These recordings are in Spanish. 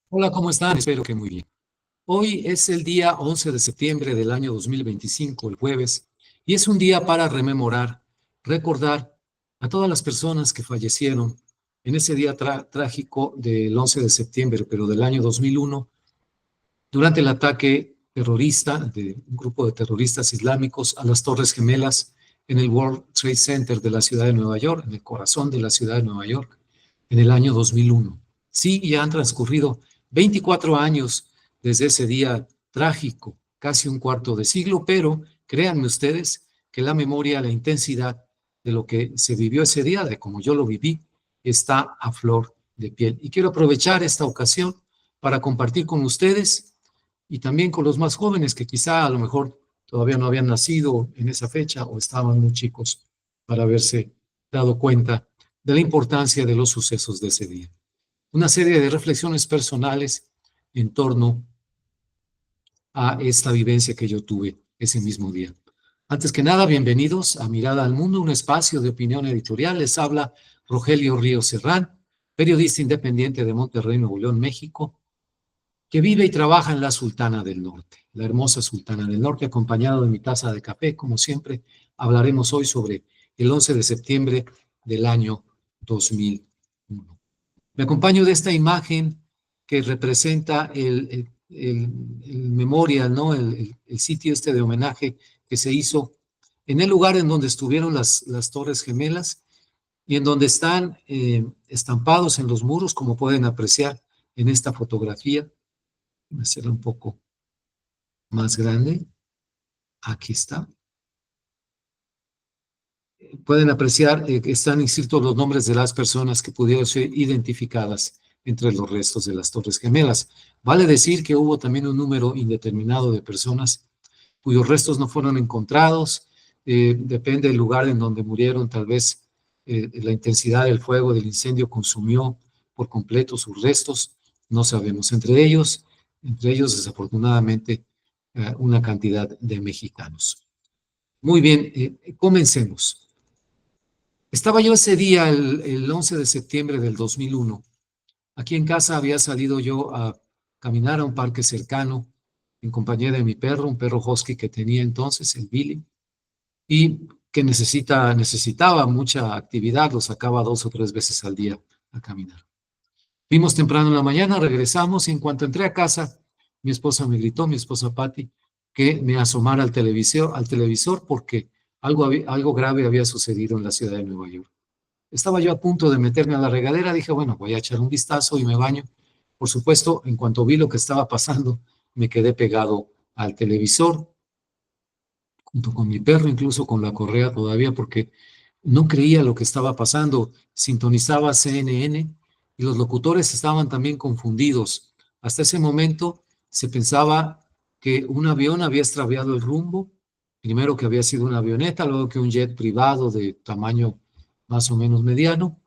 Hola, ¿cómo están? Espero que muy bien. Hoy es el día 11 de septiembre del año 2025, el jueves, y es un día para rememorar, recordar a todas las personas que fallecieron en ese día trágico del 11 de septiembre, pero del año 2001, durante el ataque terrorista de un grupo de terroristas islámicos a las Torres Gemelas en el World Trade Center de la ciudad de Nueva York, en el corazón de la ciudad de Nueva York, en el año 2001. Sí, ya han transcurrido 24 años desde ese día trágico, casi un cuarto de siglo, pero créanme ustedes que la memoria, la intensidad de lo que se vivió ese día, de como yo lo viví, está a flor de piel. Y quiero aprovechar esta ocasión para compartir con ustedes y también con los más jóvenes que quizá a lo mejor todavía no habían nacido en esa fecha o estaban muy chicos para haberse dado cuenta de la importancia de los sucesos de ese día. Una serie de reflexiones personales en torno a esta vivencia que yo tuve ese mismo día. Antes que nada, bienvenidos a Mirada al Mundo, un espacio de opinión editorial. Les habla Rogelio Ríos Serrán, periodista independiente de Monterrey, Nuevo León, México, que vive y trabaja en la Sultana del Norte, la hermosa Sultana del Norte, acompañado de mi taza de café. Como siempre, hablaremos hoy sobre el 11 de septiembre del año 2001. Me acompaño de esta imagen que representa el memorial, ¿no? El sitio este de homenaje que se hizo en el lugar en donde estuvieron las Torres Gemelas y en donde están estampados en los muros, como pueden apreciar en esta fotografía. Voy a hacerla un poco más grande. Aquí está. Pueden apreciar que están inscritos los nombres de las personas que pudieron ser identificadas entre los restos de las Torres Gemelas. Vale decir que hubo también un número indeterminado de personas cuyos restos no fueron encontrados. Depende del lugar en donde murieron, tal vez la intensidad del fuego, del incendio, consumió por completo sus restos. No sabemos. Entre ellos desafortunadamente, una cantidad de mexicanos. Muy bien, comencemos. Estaba yo ese día, el 11 de septiembre del 2001. Aquí en casa había salido yo a caminar a un parque cercano en compañía de mi perro, un perro husky que tenía entonces, el Billy, y que necesitaba mucha actividad, lo sacaba 2 o 3 veces al día a caminar. Vimos temprano en la mañana, regresamos y en cuanto entré a casa, mi esposa me gritó, mi esposa Patty, que me asomara al televisor porque algo grave había sucedido en la ciudad de Nueva York. Estaba yo a punto de meterme a la regadera, dije, bueno, voy a echar un vistazo y me baño. Por supuesto, en cuanto vi lo que estaba pasando, me quedé pegado al televisor, junto con mi perro, incluso con la correa todavía, porque no creía lo que estaba pasando. Sintonizaba CNN y los locutores estaban también confundidos. Hasta ese momento se pensaba que un avión había extraviado el rumbo, primero que había sido una avioneta, luego que un jet privado de tamaño más o menos mediano,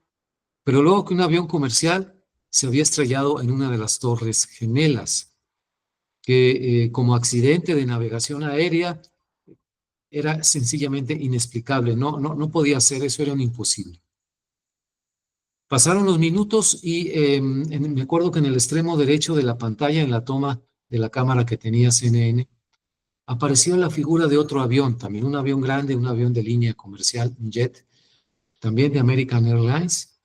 pero luego que un avión comercial se había estrellado en una de las Torres Gemelas, que como accidente de navegación aérea era sencillamente inexplicable, no podía ser, eso era un imposible. Pasaron los minutos y me acuerdo que en el extremo derecho de la pantalla, en la toma de la cámara que tenía CNN, apareció la figura de otro avión, también un avión grande, un avión de línea comercial, un jet, también de American Airlines,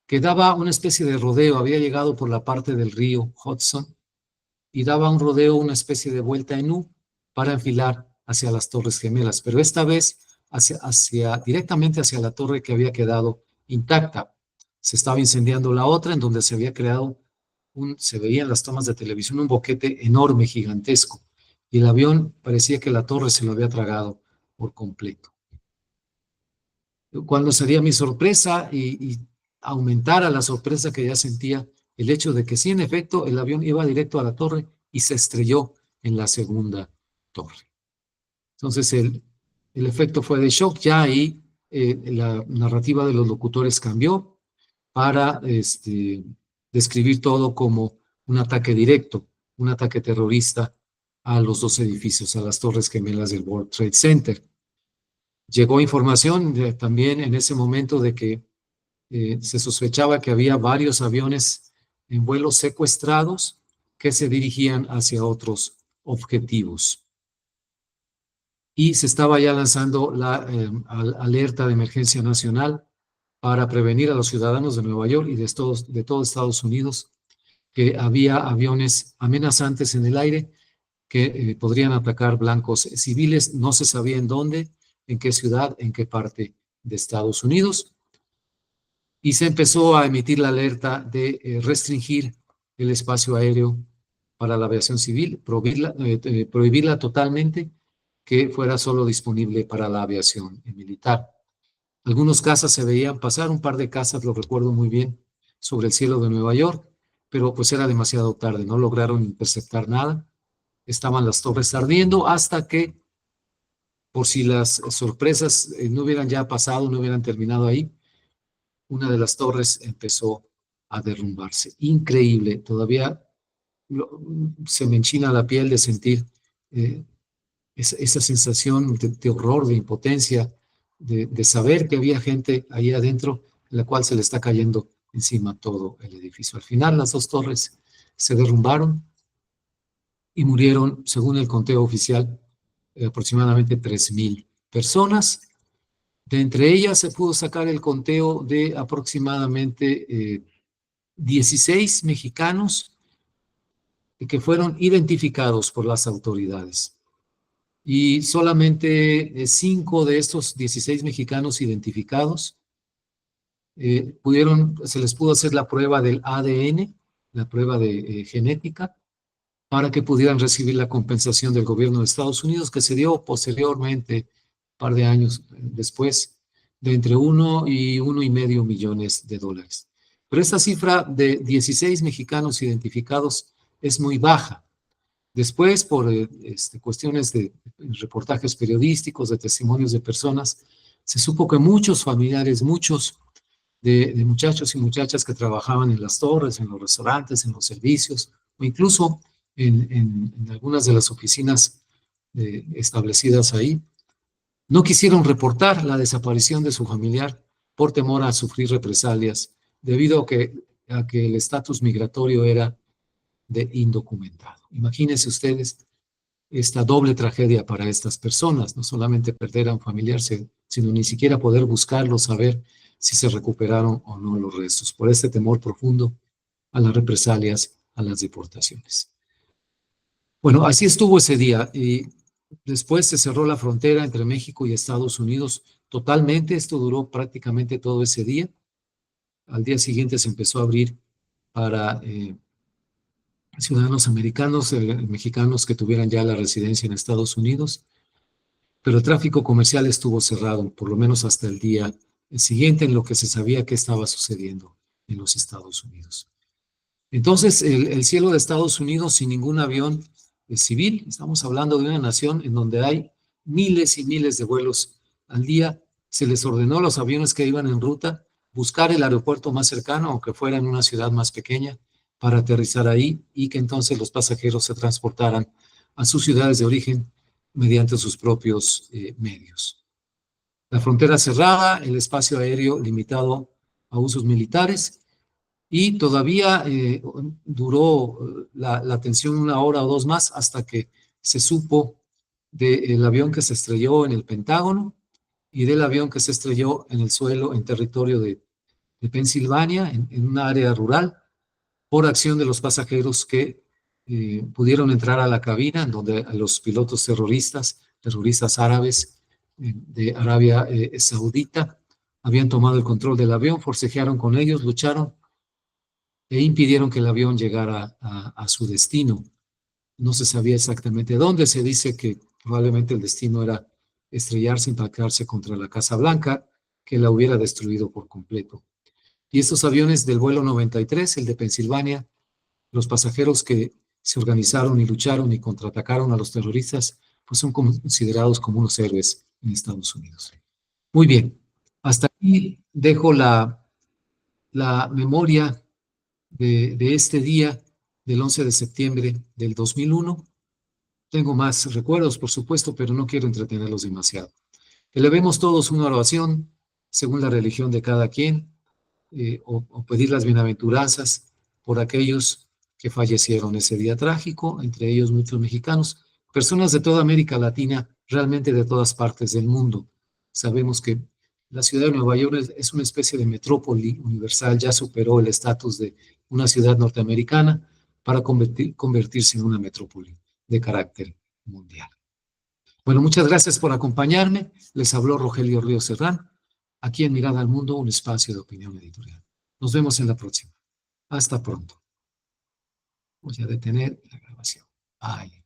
que daba una especie de rodeo, había llegado por la parte del río Hudson y daba un rodeo, una especie de vuelta en U para enfilar hacia las Torres Gemelas, pero esta vez directamente hacia la torre que había quedado intacta. Se estaba incendiando la otra, en donde se había creado se veían las tomas de televisión, un boquete enorme, gigantesco, y el avión parecía que la torre se lo había tragado por completo. Cuando sería mi sorpresa y aumentara la sorpresa que ya sentía, el hecho de que sí, en efecto, el avión iba directo a la torre y se estrelló en la segunda torre. Entonces el efecto fue de shock. Ya ahí la narrativa de los locutores cambió para describir todo como un ataque directo, un ataque terrorista a los dos edificios, a las Torres Gemelas del World Trade Center. Llegó información también en ese momento de que se sospechaba que había varios aviones en vuelos secuestrados que se dirigían hacia otros objetivos. Y se estaba ya lanzando la alerta de emergencia nacional para prevenir a los ciudadanos de Nueva York y de todo Estados Unidos que había aviones amenazantes en el aire que podrían atacar blancos civiles. No se sabía en dónde, en qué ciudad, en qué parte de Estados Unidos. Y se empezó a emitir la alerta de restringir el espacio aéreo para la aviación civil, prohibirla totalmente, que fuera solo disponible para la aviación militar. Algunos cazas se veían pasar, un par de cazas, lo recuerdo muy bien, sobre el cielo de Nueva York, pero pues era demasiado tarde, no lograron interceptar nada. Estaban las torres ardiendo hasta que, por si las sorpresas no hubieran ya pasado, no hubieran terminado ahí, una de las torres empezó a derrumbarse. Increíble, todavía se me enchina la piel de sentir esa sensación de horror, de impotencia, de saber que había gente ahí adentro, en la cual se le está cayendo encima todo el edificio. Al final, las dos torres se derrumbaron y murieron, según el conteo oficial, aproximadamente 3,000 personas. De entre ellas se pudo sacar el conteo de aproximadamente 16 mexicanos que fueron identificados por las autoridades. Y solamente 5 de estos 16 mexicanos identificados se les pudo hacer la prueba del ADN, la prueba de genética, para que pudieran recibir la compensación del gobierno de Estados Unidos, que se dio posteriormente, un par de años después, de entre 1 y 1,5 millones de dólares. Pero esta cifra de 16 mexicanos identificados es muy baja. Después, por cuestiones de reportajes periodísticos, de testimonios de personas, se supo que muchos familiares, muchos de muchachos y muchachas que trabajaban en las torres, en los restaurantes, en los servicios, o incluso en algunas de las oficinas establecidas ahí, no quisieron reportar la desaparición de su familiar por temor a sufrir represalias, debido a que el estatus migratorio era de indocumentado. Imagínense ustedes esta doble tragedia para estas personas, no solamente perder a un familiar, sino ni siquiera poder buscarlo, saber si se recuperaron o no los restos, por este temor profundo a las represalias, a las deportaciones. Bueno, así estuvo ese día y después se cerró la frontera entre México y Estados Unidos totalmente. Esto duró prácticamente todo ese día. Al día siguiente se empezó a abrir para ciudadanos americanos, mexicanos que tuvieran ya la residencia en Estados Unidos, pero el tráfico comercial estuvo cerrado, por lo menos hasta el día siguiente, en lo que se sabía que estaba sucediendo en los Estados Unidos. Entonces, el cielo de Estados Unidos sin ningún avión civil, estamos hablando de una nación en donde hay miles y miles de vuelos al día, se les ordenó a los aviones que iban en ruta buscar el aeropuerto más cercano, aunque fuera en una ciudad más pequeña, para aterrizar ahí y que entonces los pasajeros se transportaran a sus ciudades de origen mediante sus propios medios. La frontera cerrada, el espacio aéreo limitado a usos militares y todavía duró la tensión 1 hora o 2 más hasta que se supo del avión que se estrelló en el Pentágono y del avión que se estrelló en el suelo en territorio de Pensilvania, en una área rural, por acción de los pasajeros que pudieron entrar a la cabina, en donde los pilotos terroristas árabes de Arabia Saudita, habían tomado el control del avión, forcejearon con ellos, lucharon e impidieron que el avión llegara a su destino. No se sabía exactamente dónde, se dice que probablemente el destino era estrellarse, impactarse contra la Casa Blanca, que la hubiera destruido por completo. Y estos aviones del vuelo 93, el de Pensilvania, los pasajeros que se organizaron y lucharon y contraatacaron a los terroristas, pues son considerados como unos héroes en Estados Unidos. Muy bien, hasta aquí dejo la memoria de este día del 11 de septiembre del 2001. Tengo más recuerdos, por supuesto, pero no quiero entretenerlos demasiado. Elevemos todos una oración según la religión de cada quien, o pedir las bienaventuranzas por aquellos que fallecieron ese día trágico, entre ellos muchos mexicanos, personas de toda América Latina, realmente de todas partes del mundo. Sabemos que la ciudad de Nueva York es una especie de metrópoli universal, ya superó el estatus de una ciudad norteamericana para convertirse en una metrópoli de carácter mundial. Bueno, muchas gracias por acompañarme. Les habló Rogelio Ríos Serrán, aquí en Mirada al Mundo, un espacio de opinión editorial. Nos vemos en la próxima. Hasta pronto. Voy a detener la grabación. Ay.